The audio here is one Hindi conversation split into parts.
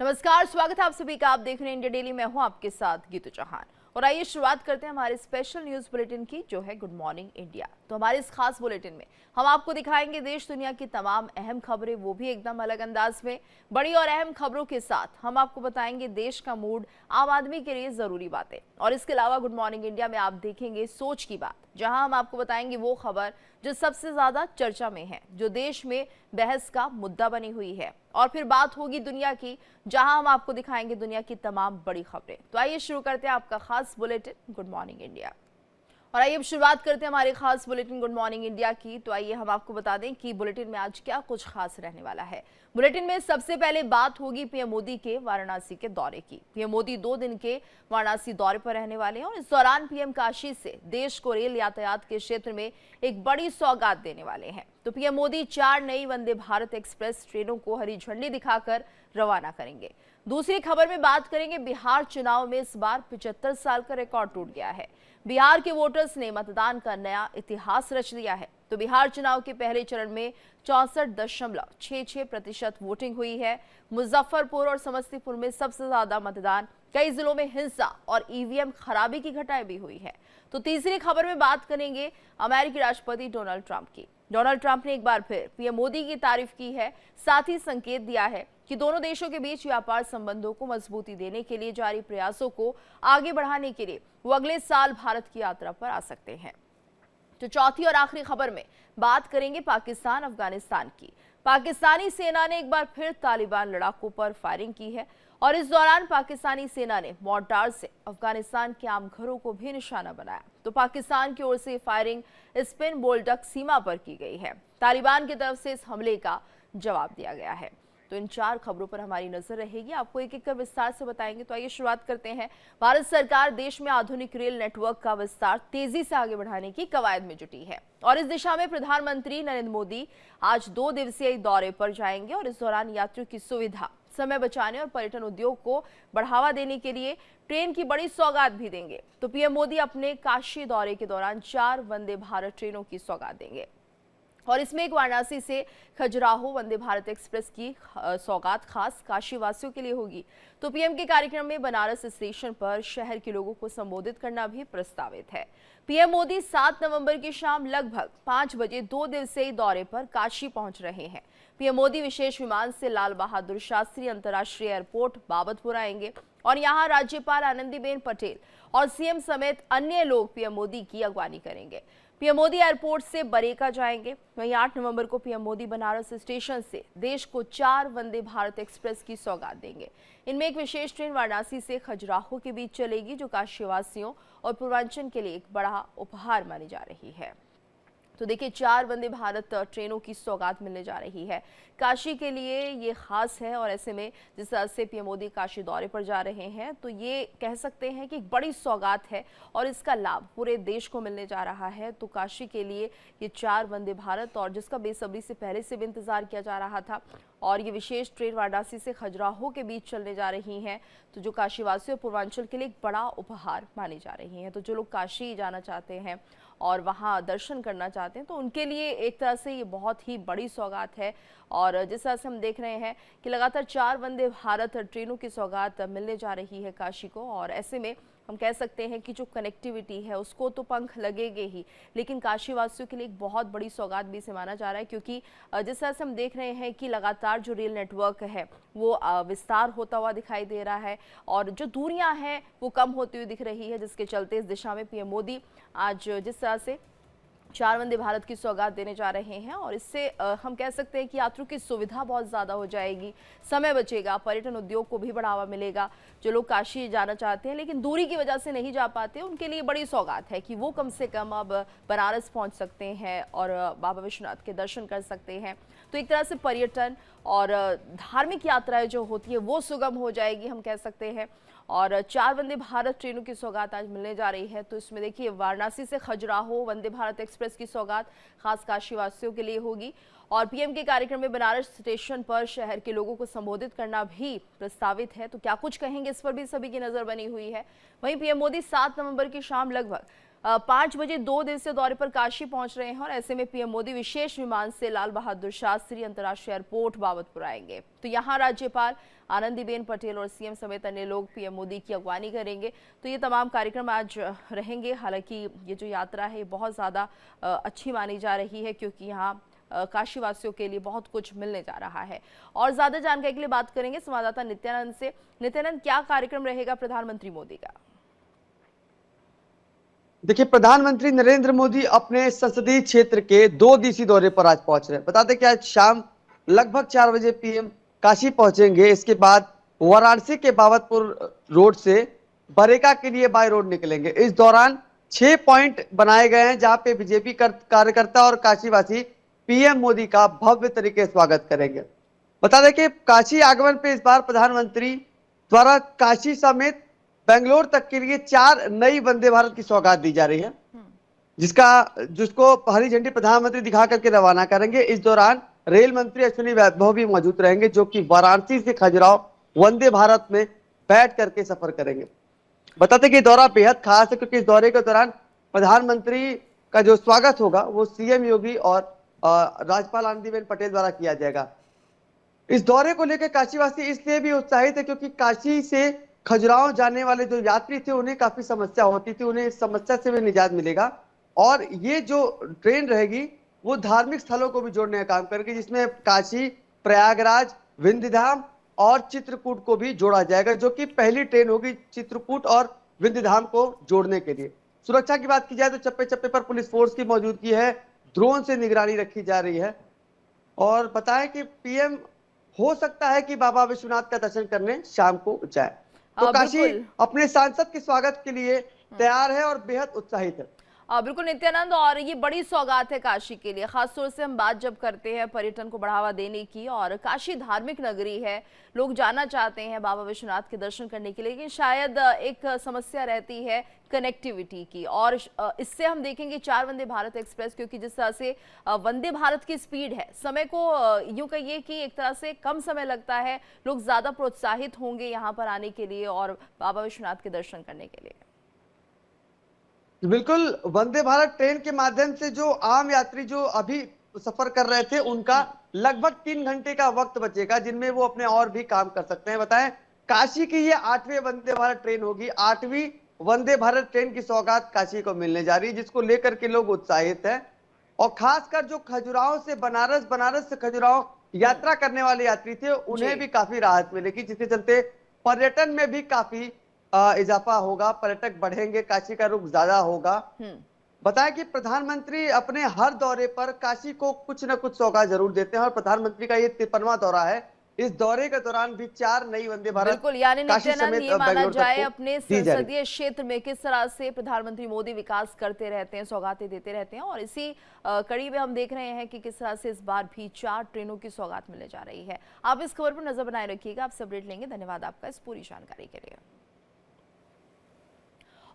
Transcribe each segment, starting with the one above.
नमस्कार, स्वागत है आप सभी का। आप देख रहे हैं इंडिया डेली। मैं हूं आपके साथ गीतू चौहान और आइए शुरुआत करते हैं हमारे स्पेशल न्यूज बुलेटिन की, जो है गुड मॉर्निंग इंडिया। तो हमारे इस खास बुलेटिन में हम आपको दिखाएंगे देश दुनिया की तमाम अहम खबरें, वो भी एकदम अलग अंदाज में। बड़ी और अहम खबरों के साथ हम आपको बताएंगे देश का मूड, आम आदमी के लिए जरूरी बातें, और इसके अलावा गुड मॉर्निंग इंडिया में आप देखेंगे सोच की बात, जहां हम आपको बताएंगे वो खबर जो सबसे ज्यादा चर्चा में है, जो देश में बहस का मुद्दा बनी हुई है। और फिर बात होगी दुनिया की, जहां हम आपको दिखाएंगे दुनिया की तमाम बड़ी खबरें। तो आइए शुरू करते हैं आपका खास बुलेटिन गुड मॉर्निंग इंडिया। और आइए अब शुरुआत करते हैं हमारे खास बुलेटिन गुड मॉर्निंग इंडिया की। तो आइए हम आपको बता दें कि बुलेटिन में आज क्या कुछ खास रहने वाला है। बुलेटिन में सबसे पहले बात होगी पीएम मोदी के वाराणसी के दौरे की। पीएम मोदी 2 दिन के वाराणसी दौरे पर रहने वाले हैं और इस दौरान पीएम काशी से देश को रेल यातायात के क्षेत्र में एक बड़ी सौगात देने वाले हैं। तो पीएम मोदी 4 नई वंदे भारत एक्सप्रेस ट्रेनों को हरी झंडी दिखाकर रवाना करेंगे। दूसरी खबर में बात करेंगे बिहार चुनाव में इस बार 75 साल का रिकॉर्ड टूट गया है। बिहार के वोटर्स ने मतदान का नया इतिहास रच दिया है। तो बिहार चुनाव के पहले चरण में 64.66% वोटिंग हुई है। मुजफ्फरपुर और समस्तीपुर में सबसे ज्यादा मतदान, कई जिलों में हिंसा और ईवीएम खराबी की घटनाएं भी हुई है। तो तीसरी खबर में बात करेंगे अमेरिकी राष्ट्रपति डोनाल्ड ट्रंप की। डोनाल्ड ट्रंप ने एक बार फिर पीएम मोदी की तारीफ की है, साथ ही संकेत दिया है कि दोनों देशों के बीच व्यापार संबंधों को मजबूती देने के लिए जारी प्रयासों को आगे बढ़ाने के लिए वो अगले साल भारत की यात्रा पर आ सकते हैं। तो चौथी और आखिरी खबर में बात करेंगे पाकिस्तान अफगानिस्तान की। पाकिस्तानी सेना ने एक बार फिर तालिबान लड़ाकों पर फायरिंग की है और इस दौरान पाकिस्तानी सेना ने मोर्टार से अफगानिस्तान के आम घरों को भी निशाना बनाया। तो पाकिस्तान की ओर से फायरिंग स्पिन बोल्डक सीमा पर की गई है। तालिबान की तरफ से इस हमले का जवाब दिया गया है। तो इन 4 खबरों पर हमारी नजर रहेगी, आपको एक एक कर विस्तार से बताएंगे। तो आइए शुरुआत करते हैं। भारत सरकार देश में आधुनिक रेल नेटवर्क का विस्तार तेजी से आगे बढ़ाने की कवायद में जुटी है और इस दिशा में प्रधानमंत्री नरेंद्र मोदी आज 2 दिवसीय दौरे पर जाएंगे और इस दौरान यात्रियों की सुविधा, समय बचाने और पर्यटन उद्योग को बढ़ावा देने के लिए ट्रेन की बड़ी सौगात भी देंगे। तो पीएम मोदी अपने काशी दौरे के दौरान 4 वंदे भारत ट्रेनों की सौगात देंगे और इसमें एक वाराणसी से खजुराहो वंदे भारत एक्सप्रेस की सौगात खास काशी वासियों के लिए होगी। तो पीएम के कार्यक्रम में बनारस स्टेशन पर शहर के लोगों को संबोधित करना भी प्रस्तावित है। पीएम मोदी 7 नवंबर की शाम लगभग 5 बजे 2 दिवसीय दौरे पर काशी पहुंच रहे हैं। पीएम मोदी विशेष विमान से लाल बहादुर शास्त्री अंतर्राष्ट्रीय एयरपोर्ट बाबतपुर आएंगे और यहां राज्यपाल आनंदीबेन पटेल और सीएम समेत अन्य लोग पीएम मोदी की अगवानी करेंगे। पीएम मोदी एयरपोर्ट से बरेका जाएंगे। वहीं 8 नवंबर को पीएम मोदी बनारस स्टेशन से देश को 4 वंदे भारत एक्सप्रेस की सौगात देंगे। इनमें एक विशेष ट्रेन वाराणसी से खजुराहो के बीच चलेगी, जो काशीवासियों और पूर्वांचल के लिए एक बड़ा उपहार मानी जा रही है। तो देखिए, 4 वंदे भारत ट्रेनों की सौगात मिलने जा रही है। काशी के लिए ये खास है और ऐसे में जिस तरह से पीएम मोदी काशी दौरे पर जा रहे हैं, तो ये कह सकते हैं कि एक बड़ी सौगात है और इसका लाभ पूरे देश को मिलने जा रहा है। तो काशी के लिए ये 4 वंदे भारत, और जिसका बेसब्री से पहले से भी इंतजार किया जा रहा था, और ये विशेष ट्रेन वाराणसी से खजुराहो के बीच चलने जा रही हैं, तो जो काशीवासियों और पूर्वांचल के लिए एक बड़ा उपहार मानी जा रही हैं। तो जो लोग काशी जाना चाहते हैं और वहाँ दर्शन करना चाहते हैं, तो उनके लिए एक तरह से ये बहुत ही बड़ी सौगात है। और जिस तरह से हम देख रहे हैं कि लगातार 4 वंदे भारत ट्रेनों की सौगात मिलने जा रही है काशी को, और ऐसे में हम कह सकते हैं कि जो कनेक्टिविटी है उसको तो पंख लगेंगे ही, लेकिन काशी वासियों के लिए एक बहुत बड़ी सौगात भी इसे माना जा रहा है, क्योंकि जिस तरह से हम देख रहे हैं कि लगातार जो रेल नेटवर्क है वो विस्तार होता हुआ दिखाई दे रहा है और जो दूरियां हैं वो कम होती हुई दिख रही है, जिसके चलते इस दिशा में पीएम मोदी आज जिस तरह से 4 वंदे भारत की सौगात देने जा रहे हैं, और इससे हम कह सकते हैं कि यात्रियों की सुविधा बहुत ज़्यादा हो जाएगी, समय बचेगा, पर्यटन उद्योग को भी बढ़ावा मिलेगा। जो लोग काशी जाना चाहते हैं लेकिन दूरी की वजह से नहीं जा पाते, उनके लिए बड़ी सौगात है कि वो कम से कम अब बनारस पहुंच सकते हैं और बाबा विश्वनाथ के दर्शन कर सकते हैं। तो एक तरह से पर्यटन और धार्मिक यात्राएं जो होती है वो सुगम हो जाएगी, हम कह सकते हैं। और 4 वंदे भारत ट्रेनों की सौगात आज मिलने जा रही है। तो इसमें देखिए, वाराणसी से खजुराहो वंदे भारत एक्सप्रेस की सौगात खास काशीवासियों के लिए होगी और पीएम के कार्यक्रम में बनारस स्टेशन पर शहर के लोगों को संबोधित करना भी प्रस्तावित है। तो क्या कुछ कहेंगे, इस पर भी सभी की नजर बनी हुई है। वहीं पीएम मोदी 7 नवंबर की शाम लगभग 5 बजे 2 दिवसीय दौरे पर काशी पहुंच रहे हैं और ऐसे में पीएम मोदी विशेष विमान से लाल बहादुर शास्त्री अंतर्राष्ट्रीय एयरपोर्ट बाबतपुर आएंगे। तो यहां राज्यपाल आनंदीबेन पटेल और सीएम समेत अन्य लोग पीएम मोदी की अगवानी करेंगे। तो ये तमाम कार्यक्रम आज रहेंगे। हालांकि ये जो यात्रा है बहुत ज़्यादा अच्छी मानी जा रही है, क्योंकि यहाँ काशी वासियों के लिए बहुत कुछ मिलने जा रहा है। और ज्यादा जानकारी के लिए बात करेंगे संवाददाता नित्यानंद से। नित्यानंद, क्या कार्यक्रम रहेगा प्रधानमंत्री मोदी का? देखिए, प्रधानमंत्री नरेंद्र मोदी अपने संसदीय क्षेत्र के 2 दिवसीय दौरे पर आज पहुंच रहे हैं। बता दें कि आज शाम लगभग 4 बजे पीएम काशी पहुंचेंगे। इसके बाद वाराणसी के बाबतपुर रोड से बरेका के लिए बाय रोड निकलेंगे। इस दौरान 6 पॉइंट बनाए गए हैं जहां पे बीजेपी कार्यकर्ता और काशीवासी पीएम मोदी का भव्य तरीके से स्वागत करेंगे। बता दें कि काशी आगमन पे इस बार प्रधानमंत्री द्वारा काशी समेत बेंगलोर तक के लिए 4 नई वंदे भारत की सौगात दी जा रही है, जिसको हरी झंडी प्रधानमंत्री दिखा करके रवाना करेंगे। इस दौरान रेल मंत्री अश्विनी वैष्णव भी मौजूद रहेंगे, जो कि वाराणसी से खजुराहो वंदे भारत में बैठ करके सफर करेंगे। बताते कि दौरा बेहद खास है, क्योंकि इस दौरे के दौरान प्रधानमंत्री का जो स्वागत होगा वो सीएम योगी और राज्यपाल आनंदीबेन पटेल द्वारा किया जाएगा। इस दौरे को लेकर काशीवासी इसलिए भी उत्साहित है क्योंकि काशी से खजुराहो जाने वाले जो यात्री थे उन्हें काफी समस्या होती थी, उन्हें इस समस्या से भी निजात मिलेगा। और ये जो ट्रेन रहेगी वो धार्मिक स्थलों को भी जोड़ने का काम करेगी, जिसमें काशी, प्रयागराज, विंध्यधाम और चित्रकूट को भी जोड़ा जाएगा, जो कि पहली ट्रेन होगी चित्रकूट और विंध्यधाम को जोड़ने के लिए। सुरक्षा की बात की जाए तो चप्पे चप्पे पर पुलिस फोर्स की मौजूदगी है, ड्रोन से निगरानी रखी जा रही है। और बताएं कि पीएम हो सकता है कि बाबा विश्वनाथ का दर्शन करने शाम को जाए। तो काशी अपने सांसद के स्वागत के लिए तैयार है और बेहद उत्साहित है। बिल्कुल नित्यानंद, और ये बड़ी सौगात है काशी के लिए। खासतौर से हम बात जब करते हैं पर्यटन को बढ़ावा देने की, और काशी धार्मिक नगरी है, लोग जाना चाहते हैं बाबा विश्वनाथ के दर्शन करने के लिए, लेकिन शायद एक समस्या रहती है कनेक्टिविटी की। और इससे हम देखेंगे 4 वंदे भारत एक्सप्रेस, क्योंकि जिस तरह से वंदे भारत की स्पीड है, समय को यूं कहिए कि एक तरह से कम समय लगता है, लोग ज्यादा प्रोत्साहित होंगे यहाँ पर आने के लिए और बाबा विश्वनाथ के दर्शन करने के लिए। बिल्कुल, वंदे भारत ट्रेन के माध्यम से जो आम यात्री जो अभी सफर कर रहे थे उनका लगभग 3 घंटे का वक्त बचेगा, जिनमें वो अपने और भी काम कर सकते हैं। बताएं, काशी की ये 8वीं वंदे भारत ट्रेन होगी। 8वीं वंदे भारत ट्रेन की सौगात काशी को मिलने जा रही है, जिसको लेकर के लोग उत्साहित हैं। और खासकर जो खजुराहो से बनारस, बनारस से खजुराहो यात्रा करने वाले यात्री थे उन्हें भी काफी राहत मिलेगी, जिसके चलते पर्यटन में भी काफी इजाफा होगा, पर्यटक बढ़ेंगे, काशी का रुख ज्यादा होगा। बताएं कि प्रधानमंत्री अपने हर दौरे पर काशी को कुछ न कुछ सौगात जरूर देते हैं और प्रधानमंत्री का ये 53वां दौरा है। इस दौरे के दौरान भी 4 नई वंदे भारत बिल्कुल, यानी नित्यानंद, ये माना जाए अपने संसदीय क्षेत्र में किस तरह से प्रधानमंत्री मोदी विकास करते रहते हैं, सौगातें देते रहते हैं, और इसी कड़ी में हम देख रहे हैं कि किस तरह से इस बार भी 4 ट्रेनों की सौगात मिलने जा रही है। आप इस खबर पर नजर बनाए रखिएगा। आप अपडेट लेंगे। धन्यवाद आपका इस पूरी जानकारी के लिए।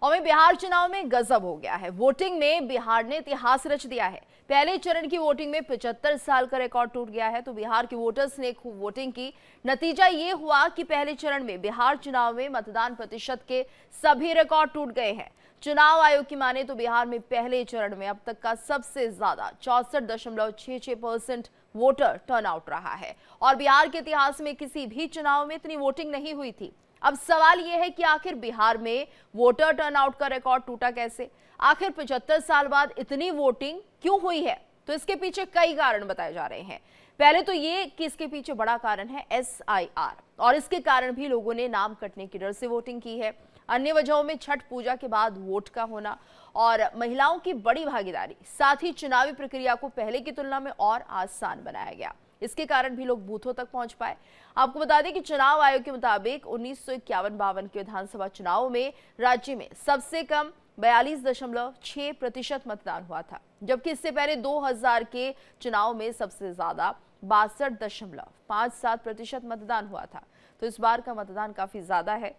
और वहीं बिहार चुनाव में गजब हो गया है। वोटिंग में बिहार ने इतिहास रच दिया है। पहले चरण की वोटिंग में 75 साल का रिकॉर्ड टूट गया है। तो बिहार के वोटर्स ने खूब वोटिंग की। नतीजा ये हुआ कि पहले चरण में बिहार चुनाव में मतदान प्रतिशत के सभी रिकॉर्ड टूट गए हैं। चुनाव आयोग की माने तो बिहार में पहले चरण में अब तक का सबसे ज्यादा 64.66% वोटर टर्नआउट रहा है, और बिहार के इतिहास में किसी भी चुनाव में इतनी वोटिंग नहीं हुई थी। अब सवाल यह है कि आखिर बिहार में वोटर टर्नआउट का रिकॉर्ड टूटा कैसे? आखिर 75 साल बाद इतनी वोटिंग क्यों हुई है? तो इसके पीछे कई कारण बताए जा रहे हैं। पहले तो ये कि इसके पीछे बड़ा कारण है SIR, और इसके कारण भी लोगों ने नाम कटने के डर से वोटिंग की है। अन्य वजहों में छठ पूजा के बाद वोट का होना और महिलाओं की बड़ी भागीदारी, साथ ही चुनावी प्रक्रिया को पहले की तुलना में और आसान बनाया गया। इसके कारण भी लोग बूथों तक पहुंच पाए। आपको बता दें कि चुनाव आयोग के मुताबिक 1951-52 के विधानसभा चुनाव में राज्य में सबसे कम 42.6% मतदान हुआ था, जबकि इससे पहले 2000 के चुनाव में सबसे ज्यादा 62.57% मतदान हुआ था। तो इस बार का मतदान काफी ज्यादा है।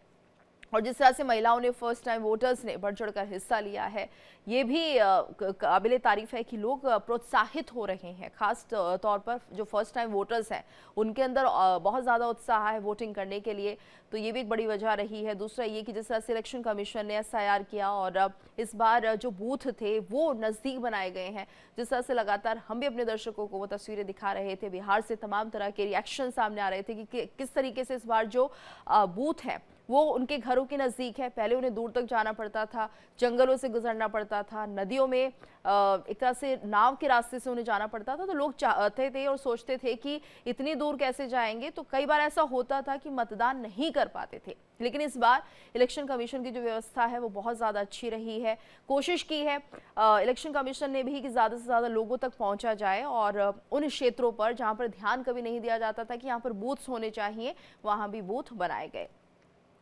और जिस तरह से महिलाओं ने फर्स्ट टाइम वोटर्स ने बढ़ चढ़कर हिस्सा लिया है, ये भी काबिल तारीफ है कि लोग प्रोत्साहित हो रहे हैं। खास तौर पर जो फर्स्ट टाइम वोटर्स हैं उनके अंदर बहुत ज़्यादा उत्साह है वोटिंग करने के लिए, तो ये भी एक बड़ी वजह रही है। दूसरा ये कि जिस तरह से इलेक्शन कमीशन ने SIR किया और इस बार जो बूथ थे वो नज़दीक बनाए गए हैं। जिस तरह से लगातार हम भी अपने दर्शकों को वो तस्वीरें दिखा रहे थे, बिहार से तमाम तरह के रिएक्शन सामने आ रहे थे कि किस तरीके से इस बार जो बूथ है वो उनके घरों के नज़दीक है। पहले उन्हें दूर तक जाना पड़ता था, जंगलों से गुजरना पड़ता था, नदियों में एक तरह से नाव के रास्ते से उन्हें जाना पड़ता था। तो लोग चाहते थे और सोचते थे कि इतनी दूर कैसे जाएंगे, तो कई बार ऐसा होता था कि मतदान नहीं कर पाते थे। लेकिन इस बार इलेक्शन कमीशन की जो व्यवस्था है वो बहुत ज़्यादा अच्छी रही है। कोशिश की है इलेक्शन कमीशन ने भी कि ज़्यादा से ज़्यादा लोगों तक पहुँचा जाए और उन क्षेत्रों पर जहाँ पर ध्यान कभी नहीं दिया जाता था कि यहाँ पर बूथ्स होने चाहिए, वहाँ भी बूथ बनाए गए।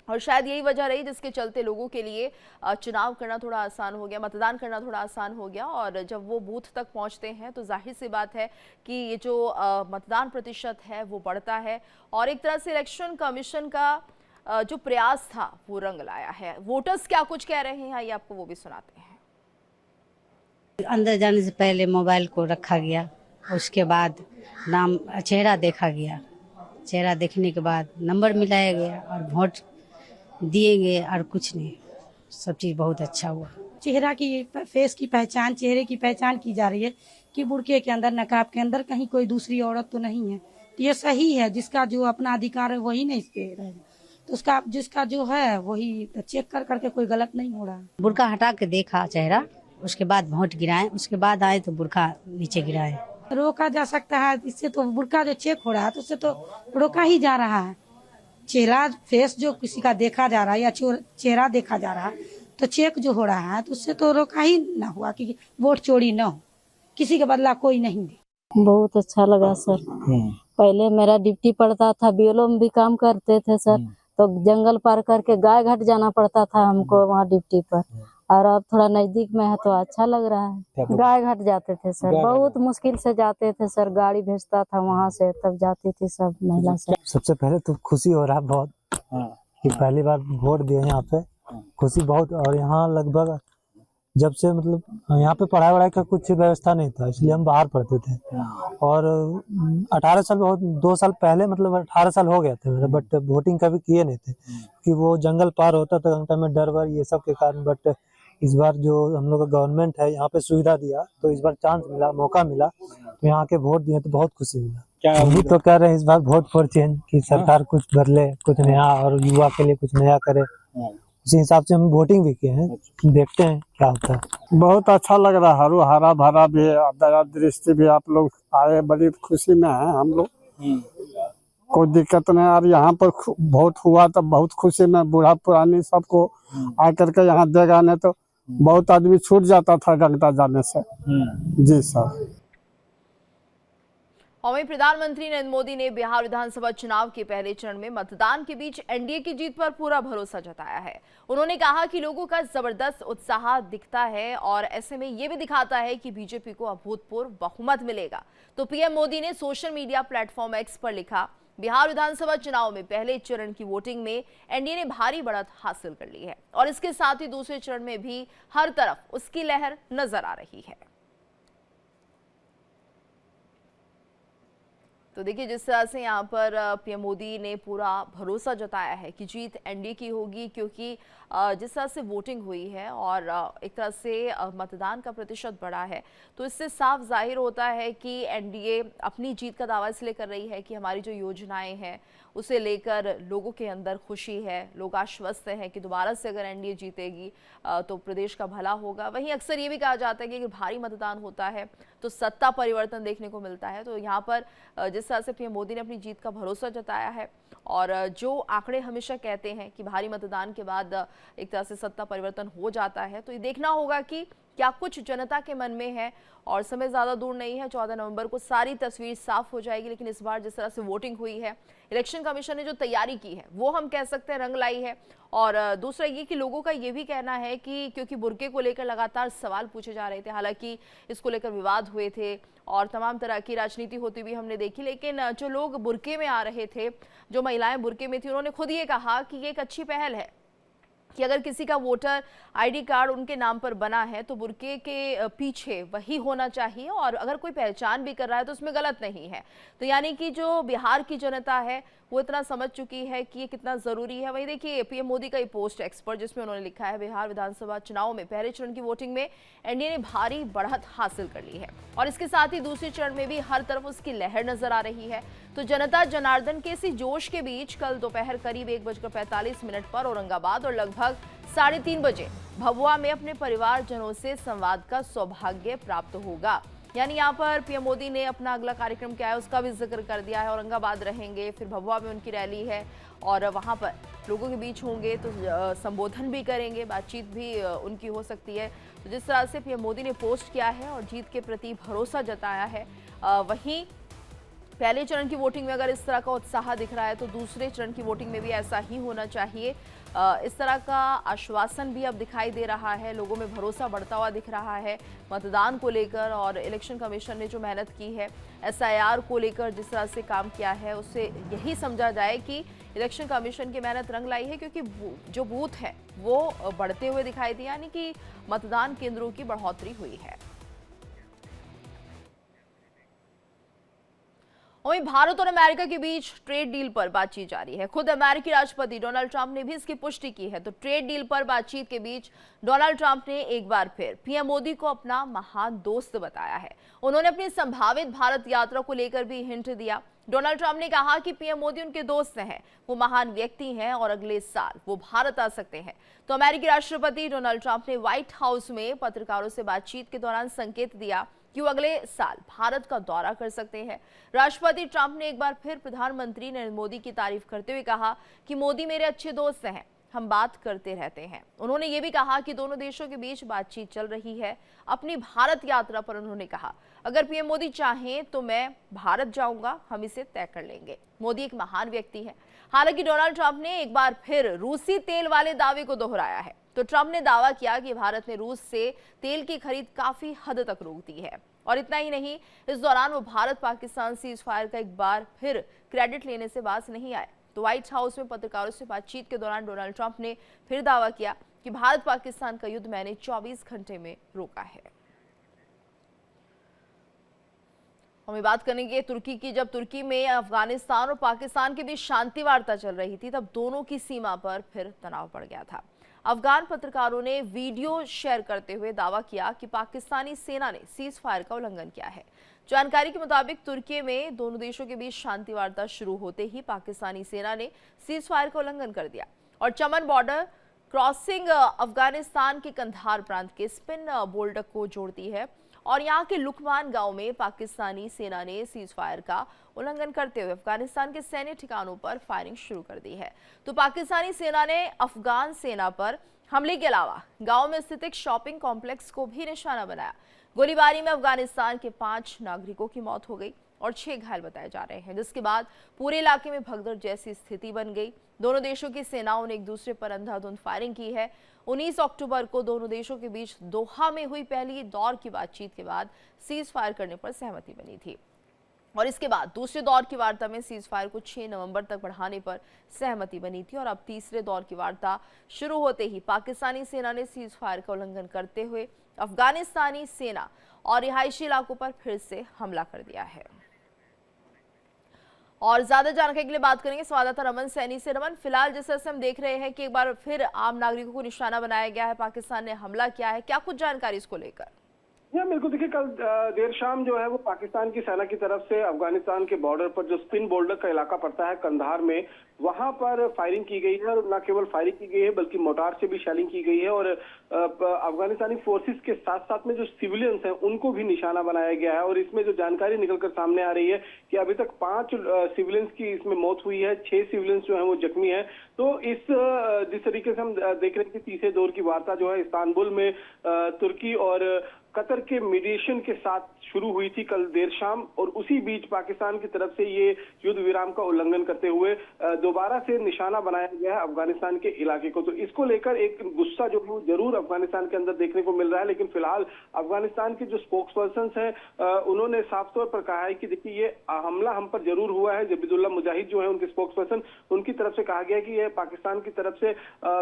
और शायद यही वजह रही जिसके चलते लोगों के लिए चुनाव करना थोड़ा आसान हो गया, मतदान करना थोड़ा आसान हो गया। और जब वो बूथ तक पहुंचते हैं तो जाहिर सी बात है कि ये जो मतदान प्रतिशत है वो बढ़ता है। और एक तरह से इलेक्शन कमीशन का जो प्रयास था वो रंग लाया है। वोटर्स क्या कुछ कह रहे हैं, आइए आपको वो भी सुनाते हैं। अंदर जाने से पहले मोबाइल को रखा गया, उसके बाद नाम चेहरा देखा गया, चेहरा देखने के बाद नंबर मिलाया गया और वोट दिए गए और कुछ नहीं। सब चीज़ बहुत अच्छा हुआ। चेहरा की फेस की पहचान, चेहरे की पहचान की जा रही है कि बुर्के के अंदर, नकाब के अंदर कहीं कोई दूसरी औरत तो नहीं है। तो ये सही है, जिसका जो अपना अधिकार है वही नहीं इसके रहेगा, तो उसका जिसका जो है वही चेक कर करके कोई गलत नहीं हो रहा। बुर्का हटा के देखा चेहरा, उसके बाद वोट गिराए, उसके बाद आए तो बुर्का नीचे गिराए। रोका जा सकता है इससे, तो बुर्का जो चेक हो रहा है तो उससे तो रोका ही जा रहा है। चेहरा फेस जो किसी का देखा जा रहा है या चेहरा देखा जा रहा है तो चेक जो हो रहा है तो उससे तो रोका ही ना हुआ कि वोट चोरी न हो, किसी के बदला कोई नहीं दे। बहुत अच्छा लगा सर। पहले मेरा ड्यूटी पड़ता था, BLO में भी काम करते थे सर, तो जंगल पार करके गाय घाट जाना पड़ता था हमको वहाँ ड्यूटी पर, और अब थोड़ा नजदीक में है तो अच्छा लग रहा है। गाय घाट जाते थे सर, बहुत मुश्किल से जाते थे सर, गाड़ी भेजता था वहाँ से, तब जाती थी सब महिला सर। सबसे पहले तो खुशी हो रहा है बहुत कि पहली बार वोट दिए यहाँ पे, खुशी बहुत। और यहाँ लगभग जब से मतलब यहाँ पे पढ़ाई वढ़ाई का कुछ व्यवस्था नहीं था, इसलिए हम बाहर पढ़ते थे। और 18 साल, 2 साल पहले मतलब 18 साल हो गया था मेरा, बट वोटिंग कभी किए नहीं थे कि वो जंगल पार होता था घंटा में, डर वर ये सब के कारण। बट इस बार जो हम लोग का गवर्नमेंट है यहाँ पे सुविधा दिया, तो इस बार चांस मिला, मौका मिला, तो यहाँ के वोट दिए तो बहुत खुशी मिला। अभी तो कह रहे हैं इस बार वोट फॉर चेंज की सरकार कुछ बदले, कुछ नया, और युवा के लिए कुछ नया करे। उसी हिसाब से हम वोटिंग भी किए हैं, देखते हैं क्या होता है। बहुत अच्छा लग रहा है, हरा भरा भी है, दया दृष्टि भी, आप लोग आए, बड़ी खुशी में है हम लोग। कोई दिक्कत नहीं। और यहाँ पर वोट हुआ तो बहुत खुशी में, बूढ़ा पुरानी सबको आकर के यहाँ देगा, नहीं तो बहुत आदमी छूट जाता था गंगटा जाने से। जी सर। और वहीं प्रधानमंत्री नरेंद्र मोदी ने बिहार विधानसभा चुनाव के पहले चरण में मतदान के बीच NDA की जीत पर पूरा भरोसा जताया है। उन्होंने कहा कि लोगों का जबरदस्त उत्साह दिखता है और ऐसे में ये भी दिखाता है कि बीजेपी को अभूतपूर्व बहुमत मिलेगा। तो PM मोदी ने सोशल मीडिया प्लेटफॉर्म X पर लिखा, बिहार विधानसभा चुनाव में पहले चरण की वोटिंग में NDA ने भारी बढ़त हासिल कर ली है और इसके साथ ही दूसरे चरण में भी हर तरफ उसकी लहर नजर आ रही है। तो देखिए जिस तरह से यहाँ पर PM मोदी ने पूरा भरोसा जताया है कि जीत NDA की होगी, क्योंकि जिस तरह से वोटिंग हुई है और एक तरह से मतदान का प्रतिशत बढ़ा है, तो इससे साफ जाहिर होता है कि NDA अपनी जीत का दावा इसलिए कर रही है कि हमारी जो योजनाएं हैं उसे लेकर लोगों के अंदर खुशी है, लोग आश्वस्त हैं कि दोबारा से अगर NDA जीतेगी तो प्रदेश का भला होगा। वहीं अक्सर ये भी कहा जाता है कि अगर भारी मतदान होता है तो सत्ता परिवर्तन देखने को मिलता है। तो यहाँ पर जिस तरह से PM मोदी ने अपनी जीत का भरोसा जताया है और जो आंकड़े हमेशा कहते हैं कि भारी मतदान के बाद एक तरह से सत्ता परिवर्तन हो जाता है, तो ये देखना होगा कि क्या कुछ जनता के मन में है। और समय ज़्यादा दूर नहीं है, 14 नवंबर को सारी तस्वीर साफ हो जाएगी। लेकिन इस बार जिस तरह से वोटिंग हुई है, इलेक्शन कमीशन ने जो तैयारी की है वो हम कह सकते हैं रंग लाई है। और दूसरा ये कि लोगों का ये भी कहना है कि क्योंकि बुर्के को लेकर लगातार सवाल पूछे जा रहे थे, हालांकि इसको लेकर विवाद हुए थे और तमाम तरह की राजनीति होती भी हमने देखी, लेकिन जो लोग बुर्के में आ रहे थे, जो महिलाएं बुर्के में थी, उन्होंने खुद ये कहा कि ये एक अच्छी पहल है कि अगर किसी का वोटर आईडी कार्ड उनके नाम पर बना है तो बुर्के के पीछे वही होना चाहिए, और अगर कोई पहचान भी कर रहा है तो उसमें गलत नहीं है। तो यानी कि जो बिहार की जनता है वो इतना समझ चुकी है कि ये कितना ज़रूरी है। वहीं देखिए पीएम मोदी का ये पोस्ट एक्सपर्ट जिसमें उन्होंने लिखा है बिहार विधानसभा चुनाव में पहले चरण की वोटिंग में एनडीए ने भारी बढ़त हासिल कर ली है, और इसके साथ ही दूसरे चरण में भी हर तरफ उसकी लहर नजर आ रही है। तो जनता जनार्दन के इसी जोश के बीच कल दोपहर करीब 1:45 पर औरंगाबाद और लगभग 3:30 बजे भभुआ में अपने परिवारजनों से संवाद का सौभाग्य प्राप्त होगा। यानी यहाँ पर पीएम मोदी ने अपना अगला कार्यक्रम क्या है उसका भी जिक्र कर दिया है। औरंगाबाद रहेंगे, फिर भभुआ में उनकी रैली है और वहाँ पर लोगों के बीच होंगे, तो संबोधन भी करेंगे, बातचीत भी उनकी हो सकती है। तो जिस तरह से पीएम मोदी ने पोस्ट किया है और जीत के प्रति भरोसा जताया है, वहीं पहले चरण की वोटिंग में अगर इस तरह का उत्साह दिख रहा है तो दूसरे चरण की वोटिंग में भी ऐसा ही होना चाहिए। इस तरह का आश्वासन भी अब दिखाई दे रहा है, लोगों में भरोसा बढ़ता हुआ दिख रहा है मतदान को लेकर। और इलेक्शन कमीशन ने जो मेहनत की है, एसआईआर को लेकर जिस तरह से काम किया है, उससे यही समझा जाए कि इलेक्शन कमीशन की मेहनत रंग लाई है, क्योंकि जो बूथ है वो बढ़ते हुए दिखाई दिए, यानी कि मतदान केंद्रों की बढ़ोतरी हुई है। वहीं भारत और अमेरिका के बीच ट्रेड डील पर बातचीत जारी है। खुद अमेरिकी राष्ट्रपति डोनाल्ड ट्रंप ने भी इसकी पुष्टि की है। तो ट्रेड डील पर बातचीत के बीच डोनाल्ड ट्रंप ने एक बार फिर पीएम मोदी को अपना महान दोस्त बताया है। उन्होंने अपनी संभावित भारत यात्रा को लेकर भी हिंट दिया। डोनाल्ड ट्रंप ने कहा कि पीएम मोदी उनके दोस्त हैं, वो महान व्यक्ति हैं और अगले साल वो भारत आ सकते हैं। तो अमेरिकी राष्ट्रपति डोनाल्ड ट्रंप ने व्हाइट हाउस में पत्रकारों से बातचीत के दौरान संकेत दिया कि वो अगले साल भारत का दौरा कर सकते हैं। राष्ट्रपति ट्रंप ने एक बार फिर प्रधानमंत्री नरेंद्र मोदी की तारीफ करते हुए कहा कि मोदी मेरे अच्छे दोस्त हैं, हम बात करते रहते हैं। उन्होंने ये भी कहा कि दोनों देशों के बीच बातचीत चल रही है। अपनी भारत यात्रा पर उन्होंने कहा, अगर पीएम मोदी चाहें तो मैं भारत जाऊंगा, हम इसे तय कर लेंगे। मोदी एक महान व्यक्ति है। हालांकि डोनाल्ड ट्रंप ने एक बार फिर रूसी तेल वाले दावे को दोहराया है। तो ट्रंप ने दावा किया कि भारत ने रूस से तेल की खरीद काफी हद तक रोक दी है। और इतना ही नहीं, इस दौरान वो भारत पाकिस्तान सीज फायर का एक बार फिर क्रेडिट लेने से बाज नहीं आए। तो व्हाइट हाउस में पत्रकारों से बातचीत के दौरान डोनाल्ड ट्रंप ने फिर दावा किया कि भारत पाकिस्तान का युद्ध मैंने 24 घंटे में रोका है। हम बात करेंगे तुर्की की। जब तुर्की में अफगानिस्तान और पाकिस्तान के बीच शांति वार्ता चल रही थी, तब दोनों की सीमा पर फिर तनाव बढ़ गया था। अफगान पत्रकारों ने वीडियो शेयर करते हुए दावा किया कि पाकिस्तानी सेना ने सीज फायर का उल्लंघन किया है। जानकारी के मुताबिक तुर्की में दोनों देशों के बीच शांति वार्ता शुरू होते ही पाकिस्तानी सेना ने सीज फायर का उल्लंघन कर दिया और चमन बॉर्डर क्रॉसिंग अफगानिस्तान के कंधार प्रांत के स्पिन बोल्डक को जोड़ती है। और यहाँ के लुकमान गांव में पाकिस्तानी सेना ने सीज फायर का उल्लंघन करते हुए अफगानिस्तान के सैन्य ठिकानों पर फायरिंग शुरू कर दी है। तो पाकिस्तानी सेना ने अफगान सेना पर हमले के अलावा गांव में स्थित एक शॉपिंग कॉम्प्लेक्स को भी निशाना बनाया। गोलीबारी में अफगानिस्तान के 5 नागरिकों की मौत हो गई और 6 घायल बताए जा रहे हैं, जिसके बाद पूरे इलाके में भगदड़ जैसी स्थिति बन गई। दोनों देशों की सेनाओं ने एक दूसरे पर अंधाधुंध फायरिंग की है। 19 अक्टूबर को दोनों देशों के बीच दोहा में हुई पहली दौर की बातचीत के बाद सीज फायर करने पर सहमति बनी थी और इसके बाद दूसरे दौर की वार्ता में सीज फायर को 6 नवंबर तक बढ़ाने पर सहमति बनी थी। और अब तीसरे दौर की वार्ता शुरू होते ही पाकिस्तानी सेना ने सीज फायर का उल्लंघन करते हुए अफगानिस्तानी सेना और रिहायशी इलाकों पर फिर से हमला कर दिया है। और ज्यादा जानकारी के लिए बात करेंगे संवाददाता रमन सैनी से। रमन, फिलहाल जिस तरह से हम देख रहे हैं कि एक बार फिर आम नागरिकों को निशाना बनाया गया है, पाकिस्तान ने हमला किया है, क्या कुछ जानकारी इसको लेकर? बिल्कुल, देखिए कल देर शाम जो है वो पाकिस्तान की सेना की तरफ से अफगानिस्तान के बॉर्डर पर जो स्पिन बोल्डर का इलाका पड़ता है कंधार में, वहां पर फायरिंग की गई है। और न केवल फायरिंग की गई है बल्कि मोटार से भी शेलिंग की गई है और अफगानिस्तानी फोर्सेस के साथ साथ में जो सिविलियंस हैं उनको भी निशाना बनाया गया है। और इसमें जो जानकारी निकलकर सामने आ रही है कि अभी तक 5 सिविलियंस की इसमें मौत हुई है, 6 सिविलियंस जो है वो जख्मी है। तो इस जिस तरीके से हम देख रहे हैं कि तीसरे दौर की वार्ता जो है इस्तांबुल में तुर्की और कतर के मीडिएशन के साथ शुरू हुई थी कल देर शाम, और उसी बीच पाकिस्तान की तरफ से ये युद्ध विराम का उल्लंघन करते हुए दोबारा से निशाना बनाया गया है अफगानिस्तान के इलाके को। तो इसको लेकर एक गुस्सा जो है जरूर अफगानिस्तान के अंदर देखने को मिल रहा है। लेकिन फिलहाल अफगानिस्तान के जो स्पोक्स पर्सन हैं उन्होंने साफ तौर पर कहा है कि देखिए ये हमला हम पर जरूर हुआ है। जबीदुल्लाह मुजाहिद जो है उनके स्पोक्स पर्सन, उनकी तरफ से कहा गया कि ये है पाकिस्तान की तरफ से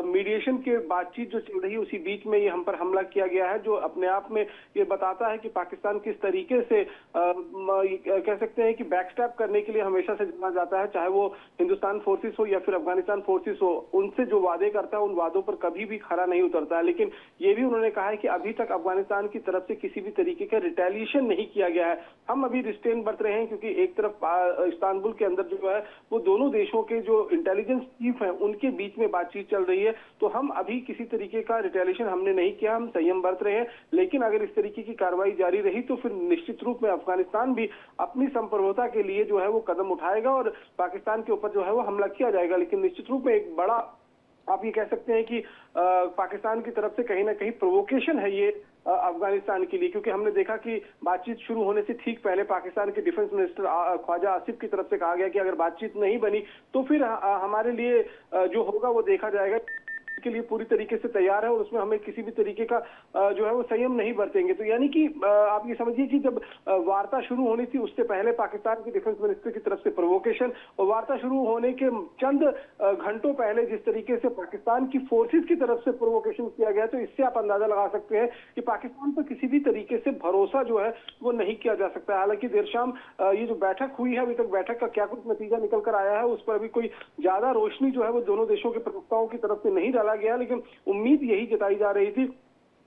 मीडिएशन के बातचीत जो चल रही है उसी बीच में ये हम पर हमला किया गया है, जो अपने आप में ये बताता है कि पाकिस्तान किस तरीके से कह सकते हैं कि बैकस्टैप करने के लिए हमेशा से जाना जाता है, चाहे वो हिंदुस्तान फोर्सेस हो या फिर अफगानिस्तान फोर्सेस हो। उनसे जो वादे करता है उन वादों पर कभी भी खरा नहीं उतरता है। लेकिन ये भी उन्होंने कहा है कि अभी तक अफगानिस्तान की तरफ से किसी भी तरीके का रिटेलिएशन नहीं किया गया है। हम अभी रिस्ट्रेन बरत रहे हैं क्योंकि एक तरफ इस्तांबुल के अंदर जो है वो दोनों देशों के जो इंटेलिजेंस चीफ हैं उनके बीच में बातचीत चल रही है, तो हम अभी किसी तरीके का रिटेलिएशन हमने नहीं किया, हम संयम बरत रहे हैं। लेकिन अगर इस तरीके की कार्रवाई जारी रही तो फिर निश्चित रूप में अफगानिस्तान भी अपनी संप्रभुता के लिए जो है वो कदम उठाएगा और पाकिस्तान के ऊपर जो है वो हमला किया जाएगा। लेकिन निश्चित रूप में एक बड़ा आप ये कह सकते हैं कि पाकिस्तान की तरफ से कहीं ना कहीं प्रोवोकेशन है ये अफगानिस्तान के लिए, क्योंकि हमने देखा कि बातचीत शुरू होने से ठीक पहले पाकिस्तान के डिफेंस मिनिस्टर ख्वाजा आसिफ की तरफ से कहा गया कि अगर बातचीत नहीं बनी तो फिर हमारे लिए जो होगा वो देखा जाएगा, के लिए पूरी तरीके से तैयार है और उसमें हमें किसी भी तरीके का जो है वो संयम नहीं बरतेंगे। तो यानी कि आप ये समझिए कि जब वार्ता शुरू होनी थी उससे पहले पाकिस्तान के डिफेंस मिनिस्टर की तरफ से प्रोवोकेशन, और वार्ता शुरू होने के चंद घंटों पहले जिस तरीके से पाकिस्तान की फोर्सेस की तरफ से प्रोवोकेशन किया गया, तो इससे आप अंदाजा लगा सकते हैं कि पाकिस्तान पर किसी भी तरीके से भरोसा जो है वो नहीं किया जा सकता। हालांकि देर शाम ये जो बैठक हुई है, अभी तक बैठक का क्या कुछ नतीजा निकल कर आया है उस पर अभी कोई ज्यादा रोशनी जो है वो दोनों देशों के प्रवक्ताओं की तरफ से नहीं डाला गया। लेकिन उम्मीद यही जताई जा रही थी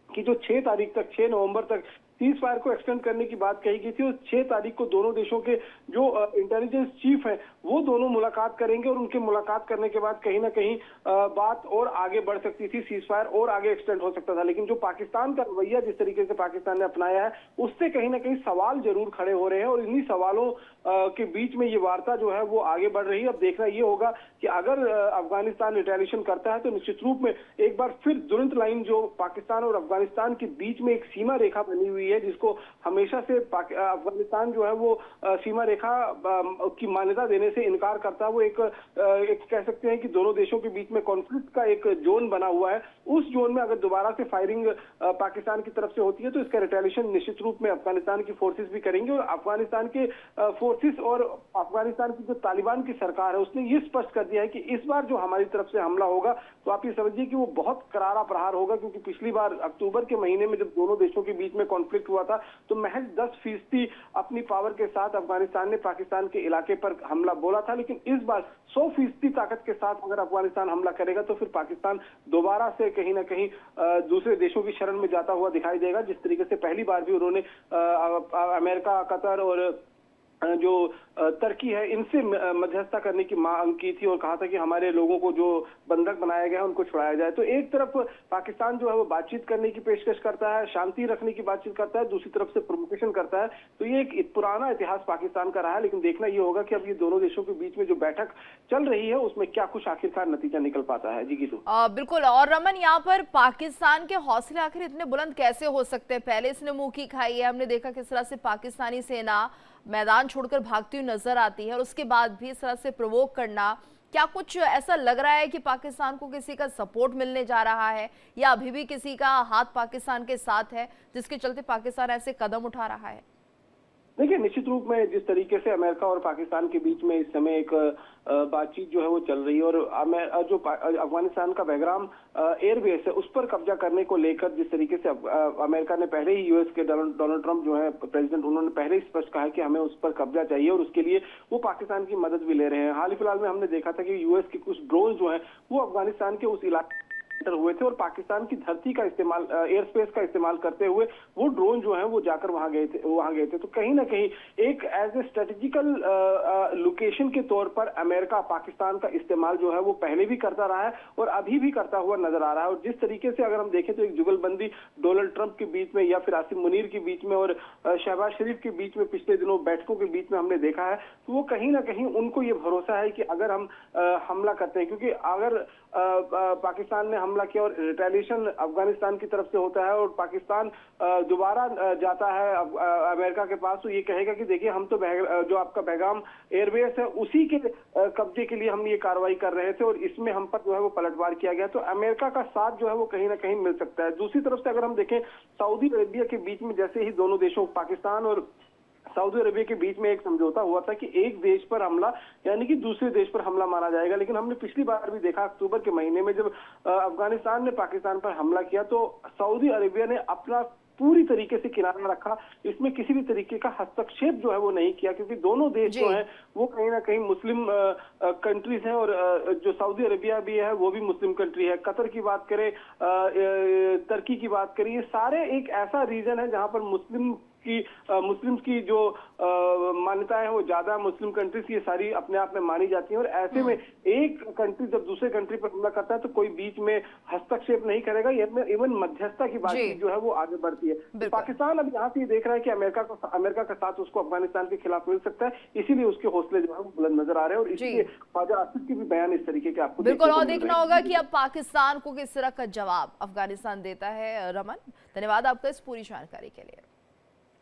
कि जो 6 तारीख तक, 6 नवंबर तक सीज फायर को एक्सटेंड करने की बात कही गई थी और 6 तारीख को दोनों देशों के जो इंटेलिजेंस चीफ हैं वो दोनों मुलाकात करेंगे और उनके मुलाकात करने के बाद कहीं ना कहीं बात और आगे बढ़ सकती थी, सीज फायर और आगे एक्सटेंड हो सकता था। लेकिन जो पाकिस्तान का रवैया जिस तरीके से पाकिस्तान ने अपनाया है उससे कहीं ना कहीं सवाल जरूर खड़े हो रहे हैं और इन्हीं सवालों के बीच में ये वार्ता जो है वो आगे बढ़ रही है। अब देखना ये होगा कि अगर अफगानिस्तान रिटेलिएशन करता है तो निश्चित रूप में एक बार फिर दुरंत लाइन जो पाकिस्तान और अफगानिस्तान के बीच में एक सीमा रेखा बनी हुई है, जिसको हमेशा से अफगानिस्तान जो है वो सीमा रेखा की मान्यता देने से इनकार करता है। वो एक कह सकते हैं कि दोनों देशों के बीच में कॉन्फ्लिक्ट का एक जोन बना हुआ है। उस जोन में अगर दोबारा से फायरिंग पाकिस्तान की तरफ से होती है तो इसका रिटेलिएशन निश्चित रूप में अफगानिस्तान की फोर्सेस भी करेंगे और अफगानिस्तान के फोर्सेस और अफगानिस्तान की जो तालिबान की सरकार है उसने ये स्पष्ट कर दिया है कि इस बार जो हमारी तरफ से हमला होगा तो आप ये समझिए कि वो बहुत करारा प्रहार होगा, क्योंकि पिछली बार अक्टूबर के महीने में जब दोनों देशों के बीच में कॉन्फ्लिक्ट हुआ था तो महज 10% अपनी पावर के साथ अफगानिस्तान ने पाकिस्तान के इलाके पर हमला बोला था। लेकिन इस बार 100% ताकत के साथ अगर अफगानिस्तान हमला करेगा तो फिर पाकिस्तान दोबारा से कहीं ना कहीं दूसरे देशों की शरण में जाता हुआ दिखाई देगा, जिस तरीके से पहली बार भी उन्होंने अमेरिका, कतर और जो तुर्की है इनसे मध्यस्थता करने की मांग की थी और कहा था कि हमारे लोगों को जो बंधक बनाया गया है उनको छुड़ाया जाए। तो एक तरफ पाकिस्तान जो है वो बातचीत करने की पेशकश करता है, शांति रखने की बातचीत करता है, दूसरी तरफ से प्रोवोकेशन करता है। तो ये एक पुराना इतिहास पाकिस्तान का रहा है। लेकिन देखना ये होगा कि अब ये दोनों देशों के बीच में जो बैठक चल रही है उसमें क्या कुछ आखिरकार नतीजा निकल पाता है। जी गीतू। बिल्कुल। और रमन, यहाँ पर पाकिस्तान के हौसले आखिर इतने बुलंद कैसे हो सकते हैं? पहले इसने मुंह की खाई है, हमने देखा किस तरह से पाकिस्तानी सेना मैदान छोड़कर भागती हुई नजर आती है और उसके बाद भी इस तरह से प्रोवोक करना, क्या कुछ ऐसा लग रहा है कि पाकिस्तान को किसी का सपोर्ट मिलने जा रहा है या अभी भी किसी का हाथ पाकिस्तान के साथ है जिसके चलते पाकिस्तान ऐसे कदम उठा रहा है? देखिए, निश्चित रूप में जिस तरीके से अमेरिका और पाकिस्तान के बीच में इस समय एक बातचीत जो है वो चल रही है और जो अफगानिस्तान का बहराम एयरबेस है उस पर कब्जा करने को लेकर जिस तरीके से अमेरिका ने पहले ही यूएस के डोनाल्ड ट्रंप जो है प्रेसिडेंट, उन्होंने पहले ही स्पष्ट कहा कि हमें उस पर कब्जा चाहिए और उसके लिए वो पाकिस्तान की मदद भी ले रहे हैं। हाल ही फिलहाल में हमने देखा था कि यूएस के कुछ ड्रोन जो है वो अफगानिस्तान के उस इलाके हुए थे और पाकिस्तान की धरती का इस्तेमाल, एयर स्पेस का इस्तेमाल करते हुए वो ड्रोन जो है वो जाकर वहां गए थे। तो कहीं ना कहीं एक एज ए स्ट्रेटेजिकल लोकेशन के तौर पर अमेरिका पाकिस्तान का इस्तेमाल जो है वो पहले भी करता रहा है और अभी भी करता हुआ नजर आ रहा है। और जिस तरीके से अगर हम देखें तो एक जुगलबंदी डोनाल्ड ट्रंप के बीच में या फिर आसिम मुनीर के बीच में और शहबाज शरीफ के बीच में पिछले दिनों बैठकों के बीच में हमने देखा है, तो वो कहीं ना कहीं उनको ये भरोसा है कि अगर हम हमला करते हैं, क्योंकि अगर पाकिस्तान ने हमला किया और रिटेलिएशन अफगानिस्तान की तरफ से होता है और पाकिस्तान दोबारा जाता है अमेरिका के पास, तो ये कहेगा कि देखिए हम तो जो आपका बहराम एयरबेस है उसी के कब्जे के लिए हम ये कार्रवाई कर रहे थे और इसमें हम पर जो है वो पलटवार किया गया। तो अमेरिका का साथ जो है वो कहीं ना कहीं मिल सकता है। दूसरी तरफ से अगर हम देखें सऊदी अरेबिया के बीच में जैसे ही दोनों देशों पाकिस्तान और सऊदी अरेबिया के बीच में एक समझौता हुआ था कि एक देश पर हमला यानी कि दूसरे देश पर हमला माना जाएगा, लेकिन हमने पिछली बार भी देखा अक्टूबर के महीने में जब अफगानिस्तान ने पाकिस्तान पर हमला किया तो सऊदी अरेबिया ने अपना पूरी तरीके से किनारा रखा, इसमें किसी भी तरीके का हस्तक्षेप जो है वो नहीं किया, क्योंकि दोनों देश जो हैं वो कहीं ना कहीं मुस्लिम कंट्रीज हैं और जो सऊदी अरेबिया भी है वो भी मुस्लिम कंट्री है। कतर की बात करें, तुर्की की बात करें, ये सारे एक ऐसा रीजन है जहां पर मुस्लिम्स की जो मान्यताएं हैं वो ज्यादा, मुस्लिम कंट्रीज ये सारी अपने आप में मानी जाती हैं और ऐसे में एक कंट्री जब दूसरे कंट्री पर हमला करता है तो कोई बीच में हस्तक्षेप नहीं करेगा, इवन मध्यस्थता की बातचीत जो है वो आगे बढ़ती है। पाकिस्तान अब यहाँ से देख रहा है कि अमेरिका का साथ उसको अफगानिस्तान के खिलाफ मिल सकता है, इसीलिए उसके हौसले जो है वो बुलंद नजर आ रहे हैं और इसलिए ख्वाजा आसिफ के भी बयान इस तरीके के आपको बिल्कुल, और देखना होगा कि अब पाकिस्तान को किस तरह का जवाब अफगानिस्तान देता है। रमन, धन्यवाद आपका इस पूरी जानकारी के लिए।